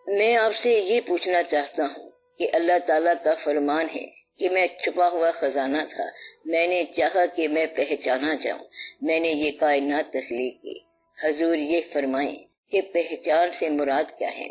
میں آپ سے یہ پوچھنا چاہتا ہوں کہ اللہ تعالیٰ کا فرمان ہے کہ میں چھپا ہوا خزانہ تھا، میں نے چاہا کہ میں پہچانا جاؤں، میں نے یہ کائنات تخلیق کی۔ حضور یہ فرمائیں کہ پہچان سے مراد کیا ہے؟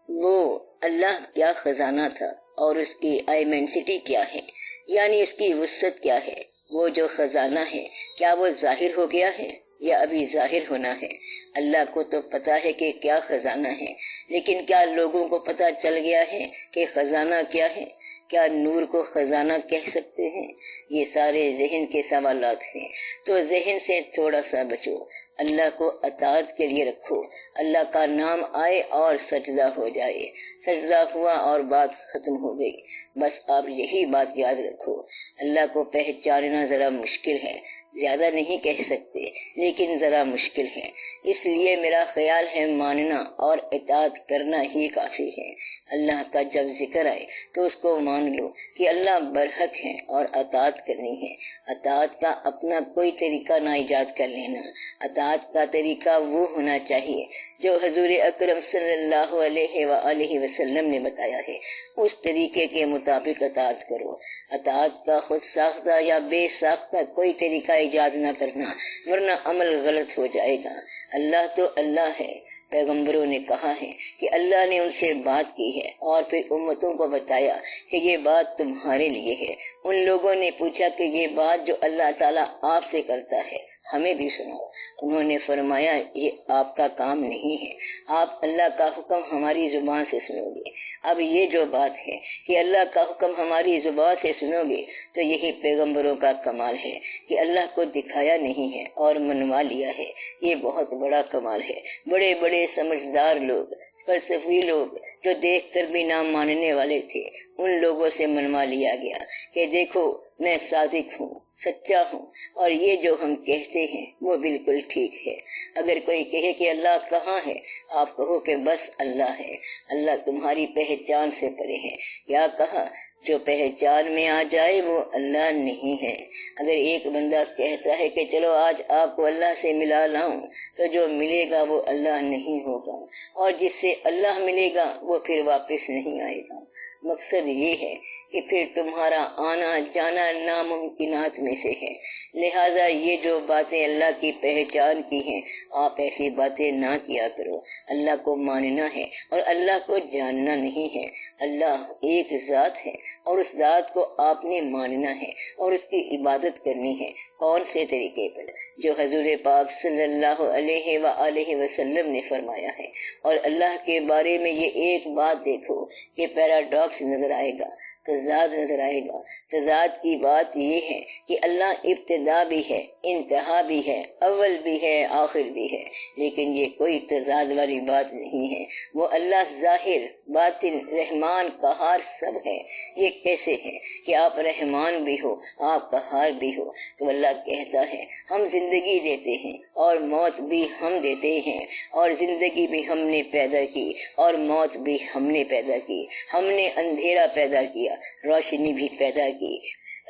وہ اللہ کیا خزانہ تھا اور اس کی آئیمینسٹی کیا ہے، یعنی اس کی وسعت کیا ہے؟ وہ جو خزانہ ہے کیا وہ ظاہر ہو گیا ہے یا ابھی ظاہر ہونا ہے؟ اللہ کو تو پتا ہے کہ کیا خزانہ ہے، لیکن کیا لوگوں کو پتا چل گیا ہے کہ خزانہ کیا ہے؟ کیا نور کو خزانہ کہہ سکتے ہیں؟ یہ سارے ذہن کے سوالات ہیں، تو ذہن سے تھوڑا سا بچو، اللہ کو اطاعت کے لیے رکھو، اللہ کا نام آئے اور سجدہ ہو جائے، سجدہ ہوا اور بات ختم ہو گئی۔ بس آپ یہی بات یاد رکھو۔ اللہ کو پہچاننا ذرا مشکل ہے، زیادہ نہیں کہہ سکتے لیکن ذرا مشکل ہے، اس لیے میرا خیال ہے ماننا اور اطاعت کرنا ہی کافی ہے۔ اللہ کا جب ذکر آئے تو اس کو مان لو کہ اللہ برحق ہے اور اطاعت کرنی ہے۔ اطاعت کا اپنا کوئی طریقہ نہ ایجاد کر لینا، اطاعت کا طریقہ وہ ہونا چاہیے جو حضور اکرم صلی اللہ علیہ وآلہ وسلم نے بتایا ہے، اس طریقے کے مطابق اطاعت کرو۔ اطاعت کا خود ساختہ یا بے ساختہ کوئی طریقہ ایجاد نہ کرنا، ورنہ عمل غلط ہو جائے گا۔ اللہ تو اللہ ہے، پیغمبروں نے کہا ہے کہ اللہ نے ان سے بات کی ہے اور پھر امتوں کو بتایا کہ یہ بات تمہارے لیے ہے۔ ان لوگوں نے پوچھا کہ یہ بات جو اللہ تعالیٰ آپ سے کرتا ہے ہمیں بھی سناؤ۔ انہوں نے فرمایا یہ آپ کا کام نہیں ہے، آپ اللہ کا حکم ہماری زبان سے سنو گے۔ اب یہ جو بات ہے کہ اللہ کا حکم ہماری زبان سے سنو گے تو یہی پیغمبروں کا کمال ہے کہ اللہ کو دکھایا نہیں ہے اور منوا لیا ہے، یہ بہت بڑا کمال ہے۔ بڑے بڑے سمجھدار لوگ، فلسفی لوگ جو دیکھ کر بھی نہ ماننے والے تھے، ان لوگوں سے منوا لیا گیا کہ دیکھو میں صادق ہوں، سچا ہوں، اور یہ جو ہم کہتے ہیں وہ بالکل ٹھیک ہے۔ اگر کوئی کہے کہ اللہ کہاں ہے، آپ کہو کہ بس اللہ ہے، اللہ تمہاری پہچان سے پرے ہے۔ کیا کہا؟ جو پہچان میں آ جائے وہ اللہ نہیں ہے۔ اگر ایک بندہ کہتا ہے کہ چلو آج آپ کو اللہ سے ملا لاؤں، تو جو ملے گا وہ اللہ نہیں ہوگا، اور جس سے اللہ ملے گا وہ پھر واپس نہیں آئے گا۔ مقصد یہ ہے کہ پھر تمہارا آنا جانا ناممکنات میں سے ہے، لہذا یہ جو باتیں اللہ کی پہچان کی ہیں آپ ایسی باتیں نہ کیا کرو۔ اللہ کو ماننا ہے اور اللہ کو جاننا نہیں ہے۔ اللہ ایک ذات ہے اور اس ذات کو آپ نے ماننا ہے اور اس کی عبادت کرنی ہے۔ کون سے طریقے پر؟ جو حضور پاک صلی اللہ علیہ وآلہ وسلم نے فرمایا ہے۔ اور اللہ کے بارے میں یہ ایک بات دیکھو کہ پیراڈاکس نظر آئے گا، تضاد نظر آئے گا۔ تضاد کی بات یہ ہے کہ اللہ ابتدا بھی ہے، انتہا بھی ہے، اول بھی ہے، آخر بھی ہے، لیکن یہ کوئی تضاد والی بات نہیں ہے۔ وہ اللہ ظاہر، باطن، رحمان، قہار سب ہے۔ یہ کیسے ہے کہ آپ رحمان بھی ہو، آپ قہار بھی ہو؟ تو اللہ کہتا ہے ہم زندگی دیتے ہیں اور موت بھی ہم دیتے ہیں، اور زندگی بھی ہم نے پیدا کی اور موت بھی ہم نے پیدا کی۔ ہم نے اندھیرا پیدا کیا، روشنی بھی پیدا کی،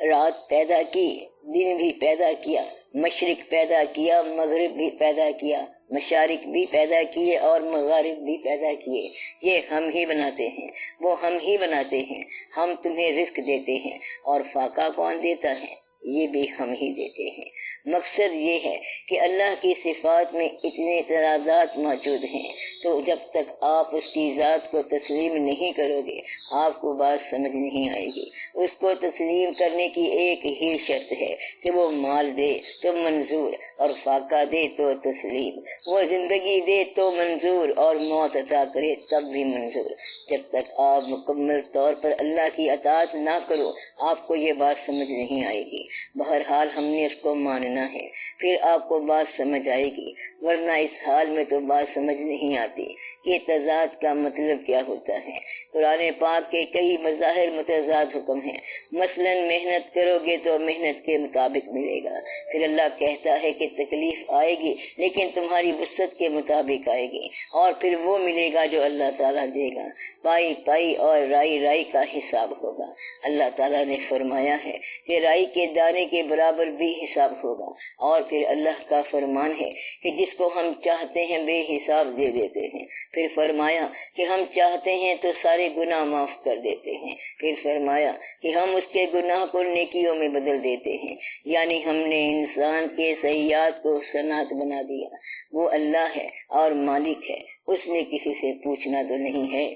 رات پیدا کی، دن بھی پیدا کیا، مشرق پیدا کیا، مغرب بھی پیدا کیا، مشارق بھی پیدا کیے اور مغارب بھی پیدا کیے۔ یہ ہم ہی بناتے ہیں، وہ ہم ہی بناتے ہیں۔ ہم تمہیں رزق دیتے ہیں، اور فاقہ کون دیتا ہے؟ یہ بھی ہم ہی دیتے ہیں۔ مقصد یہ ہے کہ اللہ کی صفات میں اتنے تضادات موجود ہیں، تو جب تک آپ اس کی ذات کو تسلیم نہیں کرو گے آپ کو بات سمجھ نہیں آئے گی۔ اس کو تسلیم کرنے کی ایک ہی شرط ہے کہ وہ مال دے تو منظور، اور فاقہ دے تو تسلیم، وہ زندگی دے تو منظور، اور موت عطا کرے تب بھی منظور۔ جب تک آپ مکمل طور پر اللہ کی اطاعت نہ کرو آپ کو یہ بات سمجھ نہیں آئے گی۔ بہرحال ہم نے اس کو ماننا ہے، پھر آپ کو بات سمجھ آئے گی، ورنہ اس حال میں تو بات سمجھ نہیں آتی کہ تضاد کا مطلب کیا ہوتا ہے۔ قرآن پاک کے کئی بظاہر متضاد حکم ہیں ہیں۔ مثلاً محنت کرو گے تو محنت کے مطابق ملے گا، پھر اللہ کہتا ہے کہ تکلیف آئے گی لیکن تمہاری وسعت کے مطابق آئے گی، اور پھر وہ ملے گا جو اللہ تعالیٰ دے گا۔ پائی پائی اور رائی رائی کا حساب ہوگا۔ اللہ تعالیٰ نے فرمایا ہے کہ رائی کے دانے کے برابر بھی حساب ہوگا، اور پھر اللہ کا فرمان ہے کہ جس کو ہم چاہتے ہیں بے حساب دے دیتے ہیں۔ پھر فرمایا کہ ہم چاہتے ہیں تو سارے گناہ معاف کر دیتے ہیں۔ پھر فرمایا کہ ہم اس کے گناہ کو نیکیوں میں بدل دیتے ہیں، یعنی ہم نے انسان کے سیئات کو حسنات بنا دیا۔ وہ اللہ ہے اور مالک ہے، اس نے کسی سے پوچھنا تو نہیں ہے۔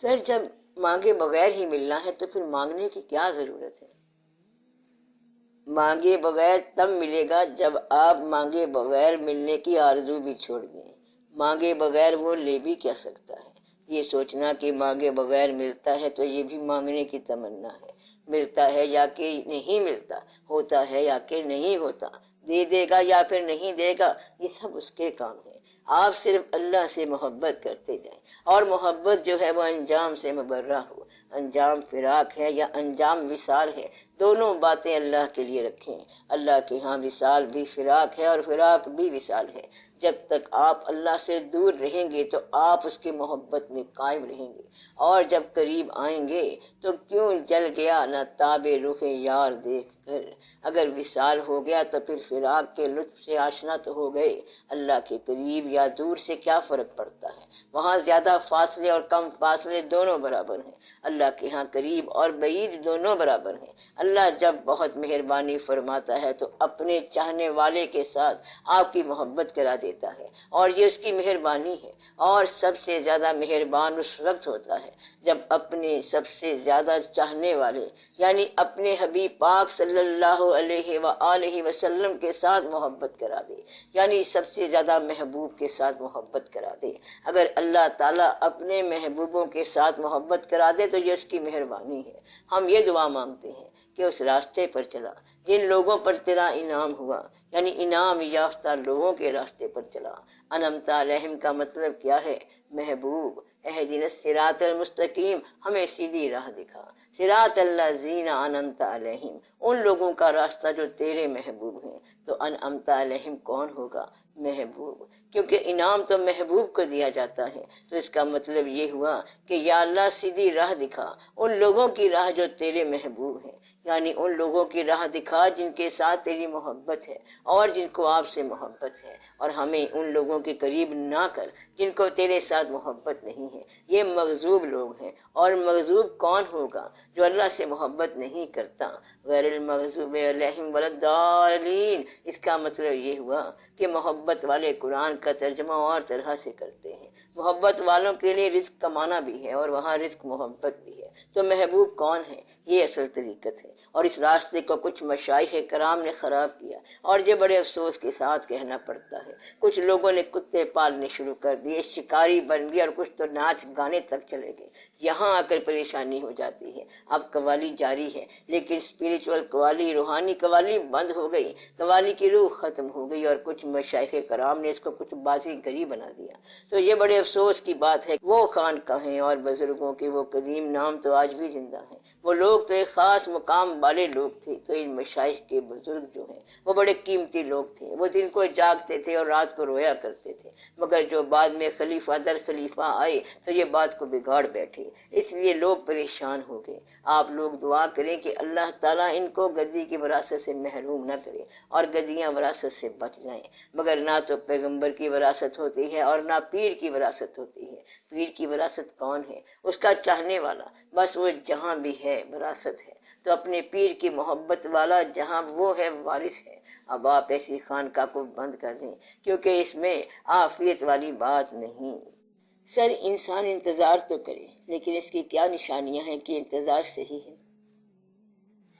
سر، جب مانگے بغیر ہی ملنا ہے تو پھر مانگنے کی کیا ضرورت ہے؟ مانگے بغیر تب ملے گا جب آپ مانگے بغیر ملنے کی آرزو بھی چھوڑ دیں۔ مانگے بغیر وہ لے بھی کیا سکتا ہے؟ یہ سوچنا کہ مانگے بغیر ملتا ہے تو یہ بھی مانگنے کی تمنا ہے۔ ملتا ہے یا کہ نہیں ملتا، ہوتا ہے یا کہ نہیں ہوتا، دے دے گا یا پھر نہیں دے گا، یہ سب اس کے کام ہے۔ آپ صرف اللہ سے محبت کرتے جائیں، اور محبت جو ہے وہ انجام سے مبرہ ہو۔ انجام فراق ہے یا انجام وصال ہے، دونوں باتیں اللہ کے لیے رکھیں۔ اللہ کے ہاں وصال بھی فراق ہے اور فراق بھی وصال ہے۔ جب تک آپ اللہ سے دور رہیں گے تو آپ اس کی محبت میں قائم رہیں گے، اور جب قریب آئیں گے تو کیوں جل گیا نہ تاب رخ یار دیکھ کر۔ اگر وصال ہو گیا تو پھر فراق کے لطف سے آشنا تو ہو گئے۔ اللہ کے قریب یا دور سے کیا فرق پڑتا ہے؟ وہاں زیادہ فاصلے اور کم فاصلے دونوں برابر ہیں۔ اللہ کے ہاں قریب اور بعید دونوں برابر ہیں۔ اللہ جب بہت مہربانی فرماتا ہے تو اپنے چاہنے والے کے ساتھ آپ کی محبت کرا دیتا ہے، اور یہ اس کی مہربانی ہے۔ اور سب سے زیادہ مہربان اس وقت ہوتا ہے جب اپنے سب سے زیادہ چاہنے والے یعنی اپنے حبیب پاک صلی اللہ علیہ وآلہ وسلم کے ساتھ محبت کرا دے، یعنی سب سے زیادہ محبوب کے ساتھ محبت کرا دے۔ اگر اللہ تعالیٰ اپنے محبوبوں کے ساتھ محبت کرا دے تو یہ اس کی مہربانی ہے۔ ہم یہ دعا مانگتے ہیں کہ اس راستے پر چلا جن لوگوں پر تیرا انعام ہوا، یعنی انعام یافتہ لوگوں کے راستے پر چلا۔ انعمت علیہم کا مطلب کیا ہے؟ محبوب، اہدنا الصراط المستقیم، ہمیں سیدھی راہ دکھا۔ صراط الذین انعمت علیہم، ان لوگوں کا راستہ جو تیرے محبوب ہیں۔ تو انعمت علیہم کون ہوگا؟ محبوب، کیونکہ انعام تو محبوب کو دیا جاتا ہے، تو اس کا مطلب یہ ہوا کہ یا اللہ سیدھی راہ دکھا ان لوگوں کی راہ جو تیرے محبوب ہیں، یعنی ان لوگوں کی راہ دکھا جن کے ساتھ تیری محبت ہے اور جن کو آپ سے محبت ہے، اور ہمیں ان لوگوں کے قریب نہ کر جن کو تیرے ساتھ محبت نہیں ہے۔ یہ مغضوب لوگ ہیں، اور مغضوب کون ہوگا؟ جو اللہ سے محبت نہیں کرتا۔ غیر المغضوب علیہم ولا الضالین، اس کا مطلب یہ ہوا کہ محبت والے قرآن کا ترجمہ اور طرح سے کرتے ہیں۔ محبت والوں کے لیے رزق کمانا بھی ہے، اور وہاں رزق محبت بھی ہے۔ تو محبوب کون ہے؟ یہ اصل طریقت ہے، اور اس راستے کو کچھ مشائخ کرام نے خراب کیا، اور یہ بڑے افسوس کے ساتھ کہنا پڑتا ہے۔ کچھ لوگوں نے کتے پالنے شروع کر دیے، شکاری بن گئے، اور کچھ تو ناچ گانے تک چلے گئے۔ یہاں آ کر پریشانی ہو جاتی ہے۔ اب قوالی جاری ہے، لیکن اسپریچول قوالی، روحانی قوالی بند ہو گئی، قوالی کی روح ختم ہو گئی، اور کچھ مشائخ کرام نے اس کو کچھ بازی گری بنا دیا۔ تو یہ بڑے افسوس کی بات ہے۔ وہ خانقاہیں اور بزرگوں کے وہ قدیم نام تو آج بھی زندہ ہیں۔ وہ لوگ تو ایک خاص مقام والے لوگ تھے۔ تو ان مشائخ کے بزرگ جو ہیں وہ بڑے قیمتی لوگ تھے۔ وہ دن کو جاگتے تھے اور رات کو رویا کرتے تھے، مگر جو بعد میں خلیفہ در خلیفہ آئے تو یہ بات کو بگاڑ بیٹھے، اس لیے لوگ پریشان ہو گئے۔ آپ لوگ دعا کریں کہ اللہ تعالیٰ ان کو گدی کی وراثت سے محروم نہ کرے، اور گدیاں وراثت سے بچ جائیں۔ مگر نہ تو پیغمبر کی وراثت ہوتی ہے اور نہ پیر کی وراثت ہوتی ہے۔ پیر کی وراثت کون ہے؟ اس کا چاہنے والا، بس وہ جہاں بھی ہے وراثت ہے۔ تو اپنے پیر کی محبت والا جہاں وہ ہے وارث ہے۔ اب آپ ایسی خانقاہ کو بند کر دیں، کیونکہ اس میں عافیت والی بات نہیں۔ سر، انسان انتظار تو کرے، لیکن اس کی کیا نشانیاں ہیں کہ انتظار صحیح ہے؟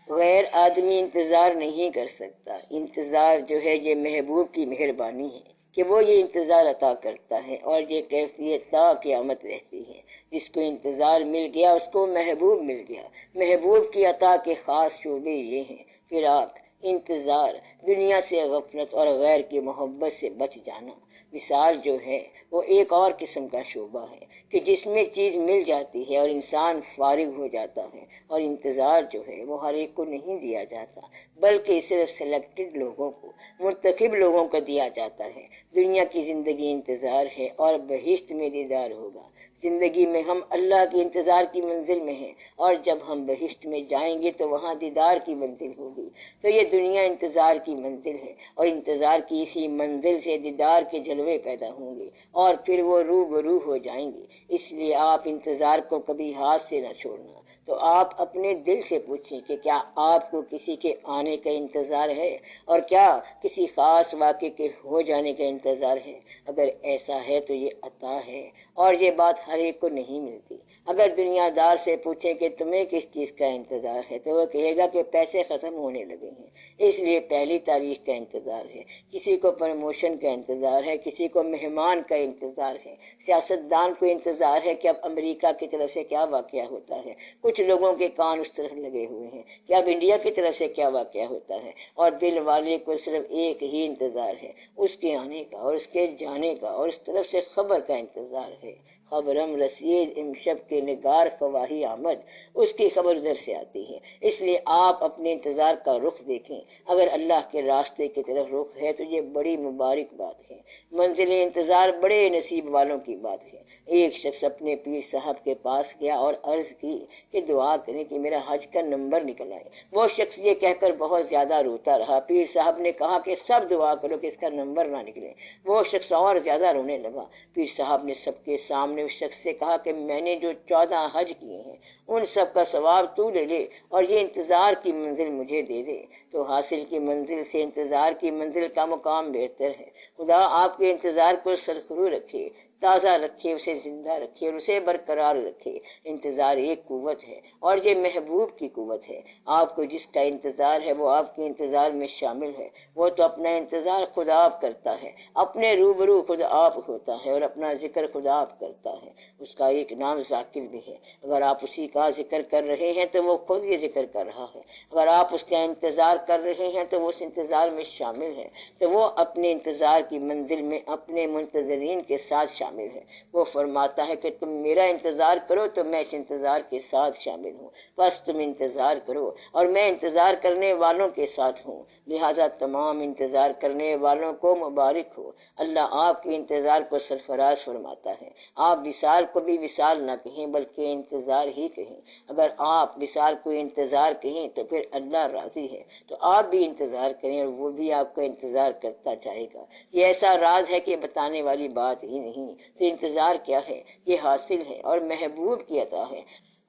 غیر آدمی انتظار نہیں کر سکتا۔ انتظار جو ہے یہ محبوب کی مہربانی ہے کہ وہ یہ انتظار عطا کرتا ہے، اور یہ کیفیت تا قیامت رہتی ہے۔ جس کو انتظار مل گیا اس کو محبوب مل گیا۔ محبوب کی عطا کے خاص شعبے یہ ہیں: فراق، انتظار، دنیا سے غفلت اور غیر کی محبت سے بچ جانا۔ وصال جو ہے وہ ایک اور قسم کا شعبہ ہے کہ جس میں چیز مل جاتی ہے اور انسان فارغ ہو جاتا ہے، اور انتظار جو ہے وہ ہر ایک کو نہیں دیا جاتا، بلکہ صرف سلیکٹڈ لوگوں کو، منتخب لوگوں کو دیا جاتا ہے۔ دنیا کی زندگی انتظار ہے اور بہشت میں دیدار ہوگا۔ زندگی میں ہم اللہ کے انتظار کی منزل میں ہیں، اور جب ہم بہشت میں جائیں گے تو وہاں دیدار کی منزل ہوگی۔ تو یہ دنیا انتظار کی منزل ہے، اور انتظار کی اسی منزل سے دیدار کے جلوے پیدا ہوں گے، اور پھر وہ روبرو ہو جائیں گے۔ اس لیے آپ انتظار کو کبھی ہاتھ سے نہ چھوڑنا۔ تو آپ اپنے دل سے پوچھیں کہ کیا آپ کو کسی کے آنے کا انتظار ہے، اور کیا کسی خاص واقعے کے ہو جانے کا انتظار ہے؟ اگر ایسا ہے تو یہ عطا ہے، اور یہ بات ہر ایک کو نہیں ملتی۔ اگر دنیا دار سے پوچھیں کہ تمہیں کس چیز کا انتظار ہے تو وہ کہے گا کہ پیسے ختم ہونے لگے ہیں، اس لیے پہلی تاریخ کا انتظار ہے۔ کسی کو پروموشن کا انتظار ہے، کسی کو مہمان کا انتظار ہے، سیاستدان کو انتظار ہے کہ اب امریکہ کی طرف سے کیا واقعہ ہوتا ہے۔ کچھ لوگوں کے کان اس طرح لگے ہوئے ہیں کہ اب انڈیا کی طرف سے کیا واقعہ ہوتا ہے، اور دل والے کو صرف ایک ہی انتظار ہے، اس کے آنے کا اور اس کے جانے کا، اور اس طرف سے خبر کا انتظار ہے۔ خبرم رسید امشب کے نگار خواہی آمد، اس کی خبر ادھر سے آتی ہے۔ اس لیے آپ اپنے انتظار کا رخ دیکھیں۔ اگر اللہ کے راستے کی طرف رخ ہے تو یہ بڑی مبارک بات ہے۔ منزل انتظار بڑے نصیب والوں کی بات ہے۔ ایک شخص اپنے پیر صاحب کے پاس گیا اور عرض کی کہ دعا کریں کہ میرا حج کا نمبر نکل آئے۔ وہ شخص یہ کہہ کر بہت زیادہ روتا رہا۔ پیر صاحب نے کہا کہ سب دعا کرو کہ اس کا نمبر نہ نکلے۔ وہ شخص اور زیادہ رونے لگا۔ پیر صاحب نے سب کے سامنے اس شخص سے کہا کہ میں نے جو 14 حج کیے ہیں ان سب کا ثواب تو لے لے، اور یہ انتظار کی منزل مجھے دے دے۔ تو حاصل کی منزل سے انتظار کی منزل کا مقام بہتر ہے۔ خدا آپ کے انتظار کو سرخرو رکھے، تازہ رکھے، اسے زندہ رکھے اور اسے برقرار رکھے۔ انتظار ایک قوت ہے، اور یہ محبوب کی قوت ہے۔ آپ کو جس کا انتظار ہے وہ آپ کے انتظار میں شامل ہے۔ وہ تو اپنا انتظار خود آپ کرتا ہے، اپنے روبرو خود آپ ہوتا ہے، اور اپنا ذکر خود آپ کرتا ہے۔ اس کا ایک نام ذاکر بھی ہے۔ اگر آپ اسی کا ذکر کر رہے ہیں تو وہ خود یہ ذکر کر رہا ہے۔ اگر آپ اس کا انتظار کر رہے ہیں تو وہ اس انتظار میں شامل ہے۔ تو وہ اپنے انتظار کی منزل میں اپنے منتظرین کے ساتھ شامل ہے۔ وہ فرماتا ہے کہ تم میرا انتظار کرو تو میں اس انتظار کے ساتھ شامل ہوں، بس تم انتظار کرو اور میں انتظار کرنے والوں کے ساتھ ہوں۔ لہٰذا تمام انتظار کرنے والوں کو مبارک ہو۔ اللہ آپ کے انتظار کو سرفراز فرماتا ہے۔ آپ وصال کو بھی وصال نہ کہیں بلکہ انتظار ہی کہیں۔ اگر آپ وصال کو انتظار کہیں تو پھر اللہ راضی ہے، تو آپ بھی انتظار کریں اور وہ بھی آپ کا انتظار کرتا جائے گا۔ یہ ایسا راز ہے کہ بتانے والی بات ہی نہیں۔ تو انتظار کیا ہے؟ یہ حاصل ہے اور محبوب کی عطا ہے۔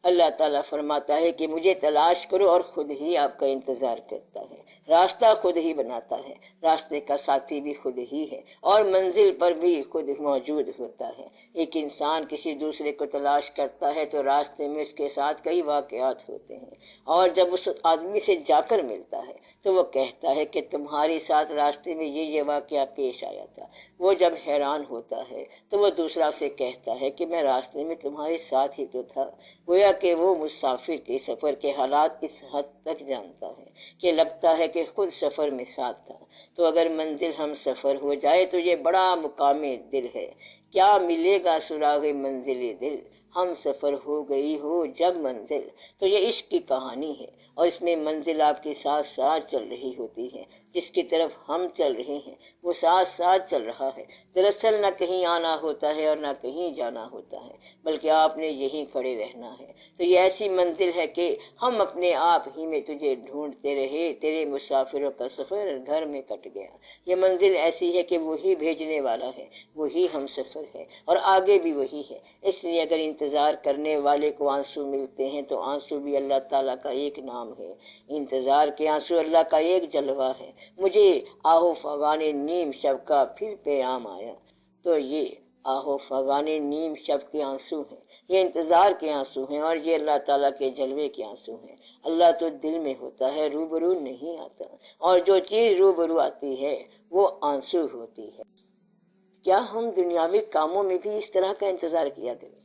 اللہ تعالیٰ فرماتا ہے کہ مجھے تلاش کرو اور خود ہی آپ کا انتظار کرتا ہے۔ راستہ خود ہی بناتا ہے، راستے کا ساتھی بھی خود ہی ہے، اور منزل پر بھی خود موجود ہوتا ہے۔ ایک انسان کسی دوسرے کو تلاش کرتا ہے تو راستے میں اس کے ساتھ کئی واقعات ہوتے ہیں، اور جب اس آدمی سے جا کر ملتا ہے تو وہ کہتا ہے کہ تمہارے ساتھ راستے میں یہ واقعہ پیش آیا تھا۔ وہ جب حیران ہوتا ہے تو وہ دوسرا سے کہتا ہے کہ میں راستے میں تمہارے ساتھ ہی تو تھا۔ گویا کہ وہ مسافر کے سفر کے حالات اس حد تک جانتا ہے کہ لگتا ہے کہ خود سفر میں ساتھ تھا۔ تو اگر منزل ہم سفر ہو جائے تو یہ بڑا مقام دل ہے۔ کیا ملے گا سراغ منزل دل، ہم سفر ہو گئی ہو جب منزل۔ تو یہ عشق کی کہانی ہے، اور اس میں منزل آپ کے ساتھ ساتھ چل رہی ہوتی ہے۔ جس کی طرف ہم چل رہے ہیں وہ ساتھ ساتھ چل رہا ہے۔ دراصل نہ کہیں آنا ہوتا ہے اور نہ کہیں جانا ہوتا ہے، بلکہ آپ نے یہیں کھڑے رہنا ہے۔ تو یہ ایسی منزل ہے کہ ہم اپنے آپ ہی میں تجھے ڈھونڈتے رہے، تیرے مسافروں کا سفر گھر میں کٹ گیا۔ یہ منزل ایسی ہے کہ وہی بھیجنے والا ہے، وہی ہم سفر ہے، اور آگے بھی وہی ہے۔ اس لیے اگر انتظار کرنے والے کو آنسو ملتے ہیں تو آنسو بھی اللہ تعالیٰ کا ایک نام ہے۔ انتظار کے آنسو اللہ کا ایک جلوہ ہے۔ مجھے آہو فغان نیم شب کا پھر پیام آیا۔ تو یہ آہو فغان نیم شب کے آنسو ہیں، یہ انتظار کے آنسو ہیں، اور یہ اللہ تعالیٰ کے جلوے کے آنسو ہیں۔ اللہ تو دل میں ہوتا ہے، روبرو نہیں آتا، اور جو چیز روبرو آتی ہے وہ آنسو ہوتی ہے۔ کیا ہم دنیاوی کاموں میں بھی اس طرح کا انتظار کیا کریں؟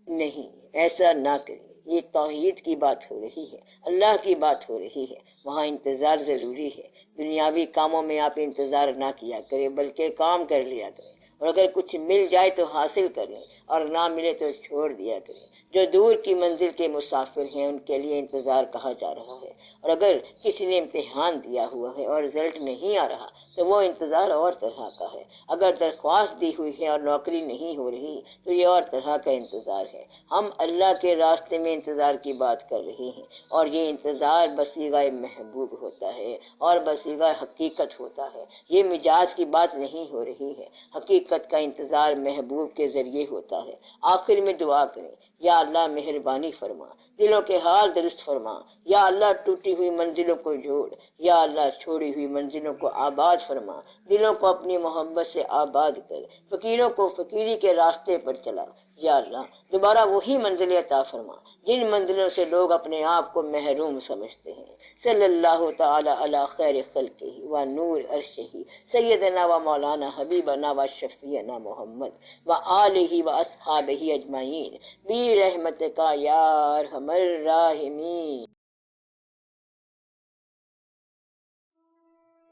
نہیں، ایسا نہ کریں۔ یہ توحید کی بات ہو رہی ہے، اللہ کی بات ہو رہی ہے، وہاں انتظار ضروری ہے۔ دنیاوی کاموں میں آپ انتظار نہ کیا کریں بلکہ کام کر لیا کریں، اور اگر کچھ مل جائے تو حاصل کر لیں اور نہ ملے تو چھوڑ دیا کریں۔ جو دور کی منزل کے مسافر ہیں ان کے لیے انتظار کہا جا رہا ہے، اور اگر کسی نے امتحان دیا ہوا ہے اور رزلٹ نہیں آ رہا تو وہ انتظار اور طرح کا ہے۔ اگر درخواست دی ہوئی ہے اور نوکری نہیں ہو رہی تو یہ اور طرح کا انتظار ہے۔ ہم اللہ کے راستے میں انتظار کی بات کر رہے ہیں، اور یہ انتظار بصیغہ محبوب ہوتا ہے اور بصیغہ حقیقت ہوتا ہے۔ یہ مجاز کی بات نہیں ہو رہی ہے، حقیقت کا انتظار محبوب کے ذریعے ہوتا ہے۔ آخر میں دعا کریں، یا اللہ مہربانی فرما، دلوں کے حال درست فرما، یا اللہ ٹوٹی ہوئی منزلوں کو جوڑ، یا اللہ چھوڑی ہوئی منزلوں کو آباد فرما، دلوں کو اپنی محبت سے آباد کر، فقیروں کو فقیری کے راستے پر چلا۔ یا اللہ دوبارہ وہی منزل عطا فرما جن منزلوں سے لوگ اپنے آپ کو محروم سمجھتے ہیں۔ صلی اللہ تعالی علی خیر خلقہ و نور عرشہ سیدنا و مولانا حبیبنا و شفیعنا محمد و آلہ و اصحابہ اجمعین برحمتک یا ارحم الراحمین۔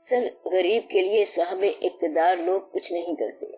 سر غریب کے لیے صاحب اقتدار لوگ کچھ نہیں کرتے،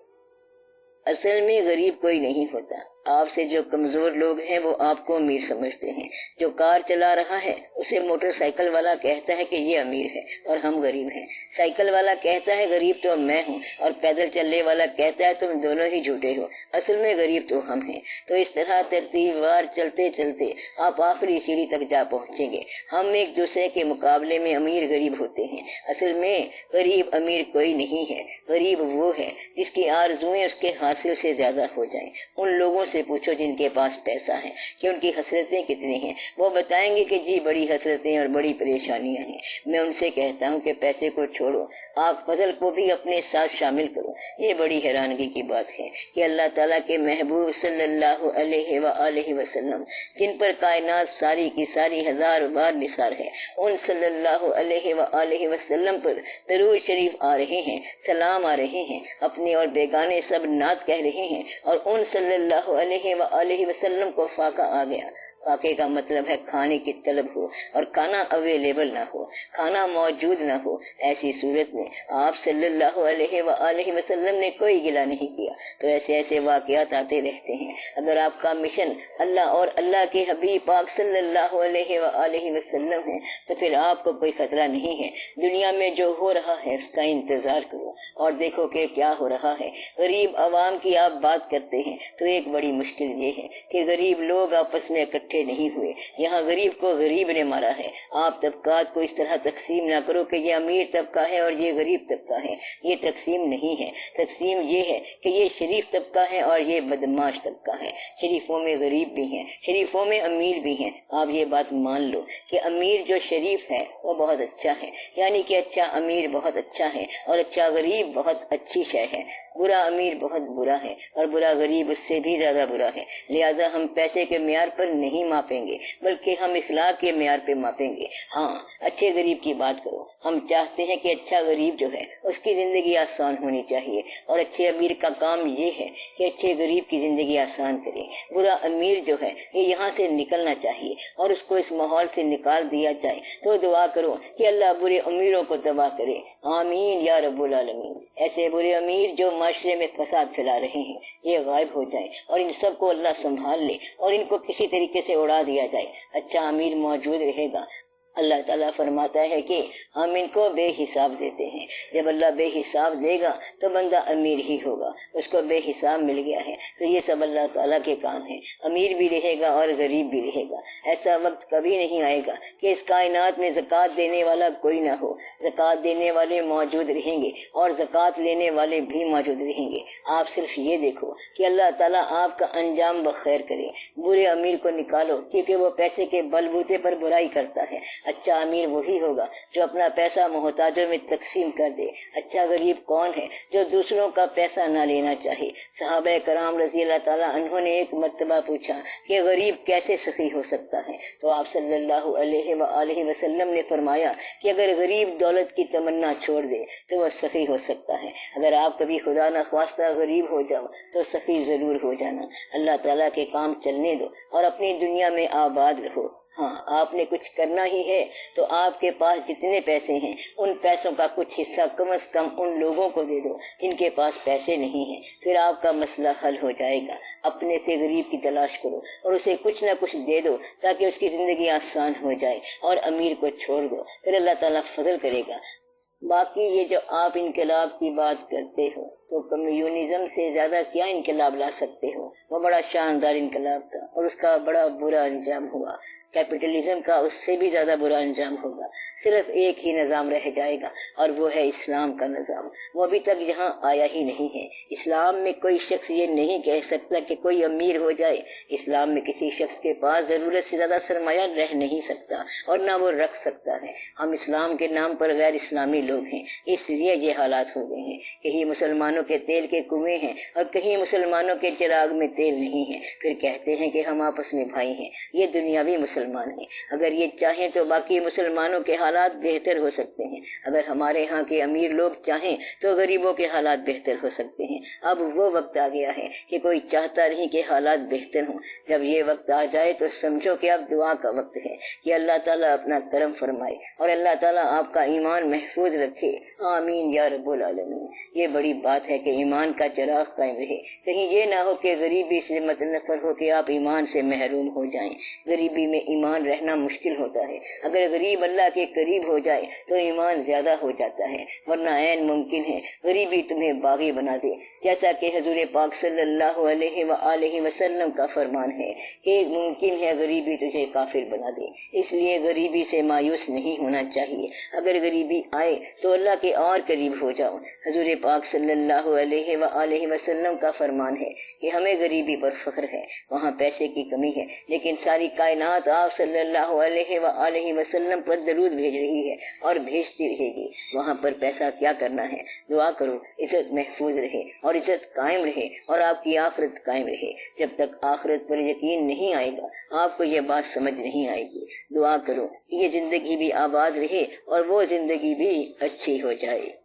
اصل میں غریب کوئی نہیں ہوتا۔ آپ سے جو کمزور لوگ ہیں وہ آپ کو امیر سمجھتے ہیں۔ جو کار چلا رہا ہے اسے موٹر سائیکل والا کہتا ہے کہ یہ امیر ہے اور ہم غریب ہیں۔ سائیکل والا کہتا ہے غریب تو میں ہوں، اور پیدل چلنے والا کہتا ہے تم دونوں ہی جھوٹے ہو، اصل میں غریب تو ہم ہیں۔ تو اس طرح ترتیب وار چلتے چلتے آپ آخری سیڑھی تک جا پہنچیں گے۔ ہم ایک دوسرے کے مقابلے میں امیر غریب ہوتے ہیں، اصل میں غریب امیر کوئی نہیں ہے۔ غریب وہ ہے جس کی آرزوئیں اس کے حاصل سے زیادہ ہو جائیں۔ ان لوگوں سے پوچھو جن کے پاس پیسہ ہے کہ ان کی حسرتیں کتنی ہیں، وہ بتائیں گے کہ جی بڑی حسرتیں اور بڑی پریشانیاں ہیں۔ میں ان سے کہتا ہوں کہ پیسے کو چھوڑو، آپ فضل کو بھی اپنے ساتھ شامل کرو۔ یہ بڑی حیرانگی کی بات ہے کہ اللہ تعالیٰ کے محبوب صلی اللہ علیہ وآلہ وسلم جن پر کائنات ساری کی ساری ہزار بار نثار ہے، ان صلی اللہ علیہ وآلہ وسلم پر درود شریف آ رہے ہیں، سلام آ رہے ہیں، اپنے اور بیگانے سب نعت کہہ رہے ہیں، اور ان صلی اللہ علیہ وآلہ وسلم کو فاقہ آ گیا۔ فاقے کا مطلب ہے کھانے کی طلب ہو اور کھانا اویلیبل نہ ہو، کھانا موجود نہ ہو۔ ایسی صورت میں آپ صلی اللہ علیہ وآلہ وسلم نے کوئی گلہ نہیں کیا۔ تو ایسے واقعات آتے رہتے ہیں۔ اگر آپ کا مشن اللہ اور اللہ کے حبیب پاک صلی اللہ علیہ وآلہ وسلم ہے تو پھر آپ کو کوئی خطرہ نہیں ہے۔ دنیا میں جو ہو رہا ہے اس کا انتظار کرو اور دیکھو کہ کیا ہو رہا ہے۔ غریب عوام کی آپ بات کرتے ہیں تو ایک بڑی مشکل یہ ہے کہ غریب لوگ آپس میں اکٹھے نہیں ہوئے، یہاں غریب کو غریب نے مارا ہے۔ آپ طبقات کو اس طرح تقسیم نہ کرو کہ یہ امیر طبقہ ہے اور یہ غریب طبقہ ہے، یہ تقسیم نہیں ہے۔ تقسیم یہ ہے کہ یہ شریف طبقہ ہے اور یہ بدمعاش طبقہ ہے۔ شریفوں میں غریب بھی ہیں، شریفوں میں امیر بھی ہیں۔ آپ یہ بات مان لو کہ امیر جو شریف ہے وہ بہت اچھا ہے، یعنی کہ اچھا امیر بہت اچھا ہے اور اچھا غریب بہت اچھی شے ہے۔ برا امیر بہت برا ہے اور برا غریب اس سے بھی زیادہ برا ہے۔ لہذا ہم پیسے کے معیار پر نہیں ماپیں گے بلکہ ہم اخلاق کے معیار پہ ماپیں گے۔ ہاں، اچھے غریب کی بات کرو۔ ہم چاہتے ہیں کہ اچھا غریب جو ہے اس کی زندگی آسان ہونی چاہیے، اور اچھے امیر کا کام یہ ہے کہ اچھے غریب کی زندگی آسان کرے۔ برا امیر جو ہے یہ یہاں سے نکلنا چاہیے اور اس کو اس ماحول سے نکال دیا جائے۔ تو دعا کرو کہ اللہ برے امیروں کو تباہ کرے، آمین یا رب العالمین۔ ایسے برے امیر جو معاشرے میں فساد پھیلا رہے ہیں یہ غائب ہو جائیں اور ان سب کو اللہ سنبھال لے اور ان کو کسی طریقے سے اڑا دیا جائے۔ اچھا امیر موجود رہے گا۔ اللہ تعالیٰ فرماتا ہے کہ ہم ان کو بے حساب دیتے ہیں۔ جب اللہ بے حساب دے گا تو بندہ امیر ہی ہوگا، اس کو بے حساب مل گیا ہے۔ تو یہ سب اللہ تعالیٰ کے کام ہیں، امیر بھی رہے گا اور غریب بھی رہے گا۔ ایسا وقت کبھی نہیں آئے گا کہ اس کائنات میں زکوٰۃ دینے والا کوئی نہ ہو۔ زکوٰۃ دینے والے موجود رہیں گے اور زکوٰۃ لینے والے بھی موجود رہیں گے۔ آپ صرف یہ دیکھو کہ اللہ تعالیٰ آپ کا انجام بخیر کرے۔ برے امیر کو نکالو کیونکہ وہ پیسے کے بل بوتے پر برائی کرتا ہے، اچھا امیر وہی ہوگا جو اپنا پیسہ محتاجوں میں تقسیم کر دے۔ اچھا غریب کون ہے؟ جو دوسروں کا پیسہ نہ لینا چاہے۔ صحابہ کرام رضی اللہ تعالیٰ عنہ نے ایک مرتبہ پوچھا کہ غریب کیسے سخی ہو سکتا ہے، تو آپ صلی اللہ علیہ وآلہ وسلم نے فرمایا کہ اگر غریب دولت کی تمنا چھوڑ دے تو وہ سخی ہو سکتا ہے۔ اگر آپ کبھی خدا نخواستہ غریب ہو جاؤ تو سخی ضرور ہو جانا۔ اللہ تعالیٰ کے کام چلنے دو اور اپنی دنیا میں آباد رہو۔ ہاں، آپ نے کچھ کرنا ہی ہے تو آپ کے پاس جتنے پیسے ہیں ان پیسوں کا کچھ حصہ کم از کم ان لوگوں کو دے دو جن کے پاس پیسے نہیں ہیں، پھر آپ کا مسئلہ حل ہو جائے گا۔ اپنے سے غریب کی تلاش کرو اور اسے کچھ نہ کچھ دے دو تاکہ اس کی زندگی آسان ہو جائے، اور امیر کو چھوڑ دو، پھر اللہ تعالیٰ فضل کرے گا۔ باقی یہ جو آپ انقلاب کی بات کرتے ہو تو کمیونزم سے زیادہ کیا انقلاب لا سکتے ہو؟ وہ بڑا شاندار انقلاب تھا اور اس کا بڑا برا انجام ہوا۔ کیپٹلزم کا اس سے بھی زیادہ برا انجام ہوگا۔ صرف ایک ہی نظام رہ جائے گا اور وہ ہے اسلام کا نظام۔ وہ ابھی تک یہاں آیا ہی نہیں ہے۔ اسلام میں کوئی شخص یہ نہیں کہہ سکتا کہ کوئی امیر ہو جائے۔ اسلام میں کسی شخص کے پاس ضرورت سے زیادہ سرمایہ رہ نہیں سکتا اور نہ وہ رکھ سکتا ہے۔ ہم اسلام کے نام پر غیر اسلامی لوگ ہیں، اس لیے یہ حالات ہو گئے ہیں۔ کہیں مسلمانوں کے تیل کے کنویں ہیں اور کہیں مسلمانوں کے چراغ میں تیل نہیں ہے، پھر کہتے ہیں کہ ہم آپس میں بھائی ہیں۔ یہ دنیاوی مسلمان ہیں۔ اگر یہ چاہیں تو باقی مسلمانوں کے حالات بہتر ہو سکتے ہیں۔ اگر ہمارے ہاں کے امیر لوگ چاہیں تو غریبوں کے حالات بہتر ہو سکتے ہیں۔ اب وہ وقت آ گیا ہے کہ کوئی چاہتا نہیں کہ حالات بہتر ہوں۔ جب یہ وقت آ جائے تو سمجھو کہ اب دعا کا وقت ہے کہ اللہ تعالیٰ اپنا کرم فرمائے اور اللہ تعالیٰ آپ کا ایمان محفوظ رکھے۔ آمین یا رب العالمین۔ یہ بڑی بات ہے کہ ایمان کا چراغ قائم رہے۔ کہیں یہ نہ ہو کہ غریبی سے متنفر ہو کہ آپ ایمان سے محروم ہو جائیں۔ غریبی میں ایمان رہنا مشکل ہوتا ہے۔ اگر غریب اللہ کے قریب ہو جائے تو ایمان زیادہ ہو جاتا ہے، ورنہ عین ممکن ہے غریبی تمہیں باغی بنا دے، جیسا کہ حضور پاک صلی اللہ علیہ وآلہ وسلم کا فرمان ہے کہ ممکن ہے غریبی تجھے کافر بنا دے۔ اس لیے غریبی سے مایوس نہیں ہونا چاہیے۔ اگر غریبی آئے تو اللہ کے اور قریب ہو جاؤ۔ حضور پاک صلی اللہ علیہ وآلہ وسلم کا فرمان ہے کہ ہمیں غریبی پر فخر ہے۔ وہاں پیسے کی کمی ہے لیکن ساری کائنات آپ صلی اللہ علیہ وآلہ وسلم پر درود بھیج رہی ہے اور بھیجتی رہے گی۔ وہاں پر پیسہ کیا کرنا ہے؟ دعا کرو عزت محفوظ رہے اور عزت قائم رہے اور آپ کی آخرت قائم رہے۔ جب تک آخرت پر یقین نہیں آئے گا آپ کو یہ بات سمجھ نہیں آئے گی۔ دعا کرو کہ یہ زندگی بھی آباد رہے اور وہ زندگی بھی اچھی ہو جائے۔